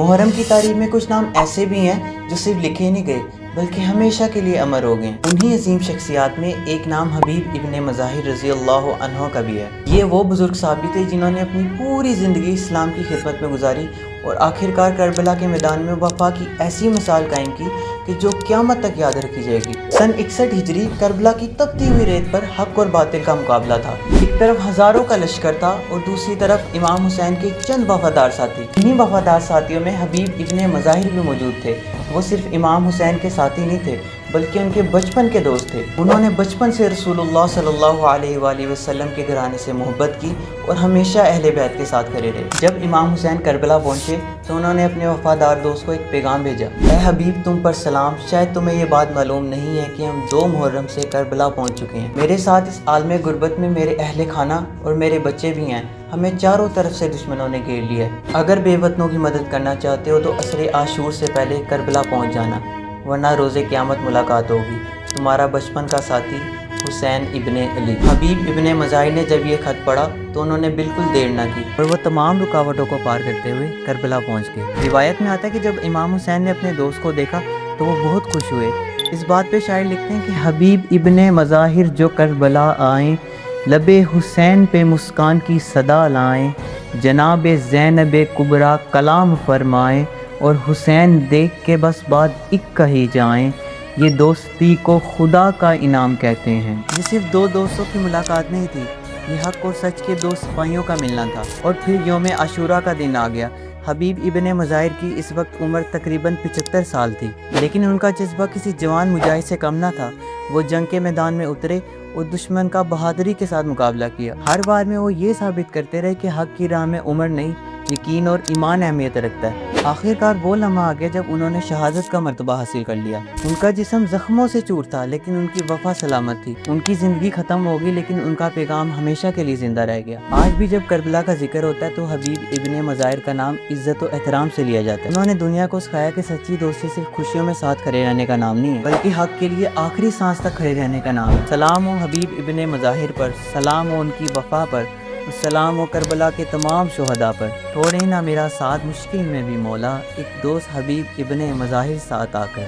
محرم کی تاریخ میں کچھ نام ایسے بھی ہیں جو صرف لکھے نہیں گئے بلکہ ہمیشہ کے لیے امر ہو گئے۔ انہی عظیم شخصیات میں ایک نام حبیب ابن مظاہر رضی اللہ عنہ کا بھی ہے۔ یہ وہ بزرگ صحابی تھے جنہوں نے اپنی پوری زندگی اسلام کی خدمت میں گزاری اور آخرکار کربلا کے میدان میں وفا کی ایسی مثال قائم کی کہ جو قیامت تک یاد رکھی جائے گی۔ سن 61 ہجری کربلا کی تپتی ہوئی ریت پر حق اور باطل کا مقابلہ تھا۔ ایک طرف ہزاروں کا لشکر تھا اور دوسری طرف امام حسین کے چند وفادار ساتھی۔ انہی وفادار ساتھیوں میں حبیب ابن مظاہر بھی موجود تھے۔ وہ صرف امام حسین کے ساتھی نہیں تھے بلکہ ان کے بچپن کے دوست تھے۔ انہوں نے بچپن سے رسول اللہ صلی اللہ علیہ وآلہ وسلم کے گھرانے سے محبت کی اور ہمیشہ اہل بیت کے ساتھ کھڑے رہے۔ جب امام حسین کربلا پہنچے تو انہوں نے اپنے وفادار دوست کو ایک پیغام بھیجا: اے حبیب، تم پر سلام، شاید تمہیں یہ بات معلوم نہیں ہے کہ ہم 2 محرم سے کربلا پہنچ چکے ہیں۔ میرے ساتھ اس عالم غربت میں میرے اہل خانہ اور میرے بچے بھی ہیں۔ ہمیں چاروں طرف سے دشمنوں نے گھیر لیا ہے۔ اگر بے وطنوں کی مدد کرنا چاہتے ہو تو عصر عاشور سے پہلے کربلا پہنچ جانا، ورنہ روز قیامت ملاقات ہوگی۔ تمہارا بچپن کا ساتھی حسین ابن علی۔ حبیب ابن مظاہر نے جب یہ خط پڑھا تو انہوں نے بالکل دیر نہ کی اور وہ تمام رکاوٹوں کو پار کرتے ہوئے کربلا پہنچ گئے۔ روایت میں آتا ہے کہ جب امام حسین نے اپنے دوست کو دیکھا تو وہ بہت خوش ہوئے۔ اس بات پہ شاعر لکھتے ہیں کہ حبیب ابن مظاہر جو کربلا آئیں، لب حسین پہ مسکان کی صدا لائیں، جناب زینب کبریٰ کلام فرمائیں، اور حسین دیکھ کے بس بات ایک کہی جائیں، یہ دوستی کو خدا کا انعام کہتے ہیں۔ یہ صرف 2 دوستوں کی ملاقات نہیں تھی، یہ حق اور سچ کے 2 سپاہیوں کا ملنا تھا۔ اور پھر یوم عاشوراء کا دن آ گیا۔ حبیب ابن مظاہر کی اس وقت عمر تقریباً 75 سال تھی، لیکن ان کا جذبہ کسی جوان مجاہد سے کم نہ تھا۔ وہ جنگ کے میدان میں اترے اور دشمن کا بہادری کے ساتھ مقابلہ کیا۔ ہر بار میں وہ یہ ثابت کرتے رہے کہ حق کی راہ میں عمر نہیں، یقین اور ایمان اہمیت رکھتا ہے۔ آخرکار وہ لمحہ آ گیا جب انہوں نے شہادت کا مرتبہ حاصل کر لیا۔ ان کا جسم زخموں سے چور تھا لیکن ان کی وفا سلامت تھی۔ ان کی زندگی ختم ہو گئی لیکن ان کا پیغام ہمیشہ کے لیے زندہ رہ گیا۔ آج بھی جب کربلا کا ذکر ہوتا ہے تو حبیب ابن مظاہر کا نام عزت و احترام سے لیا جاتا ہے۔ انہوں نے دنیا کو سکھایا کہ سچی دوستی صرف خوشیوں میں ساتھ کھڑے رہنے کا نام نہیں ہے بلکہ حق کے لیے آخری سانس تک کھڑے رہنے کا نام ہے۔ سلام ہو حبیب ابن مظاہر پر، سلام ہو ان کی وفا پر، سلام ہو کربلا کے تمام شہداء پر۔ چھوڑے نہ میرا ساتھ مشکل میں بھی مولا، ایک دوست حبیب ابن مظاہر ساتھ آ کر۔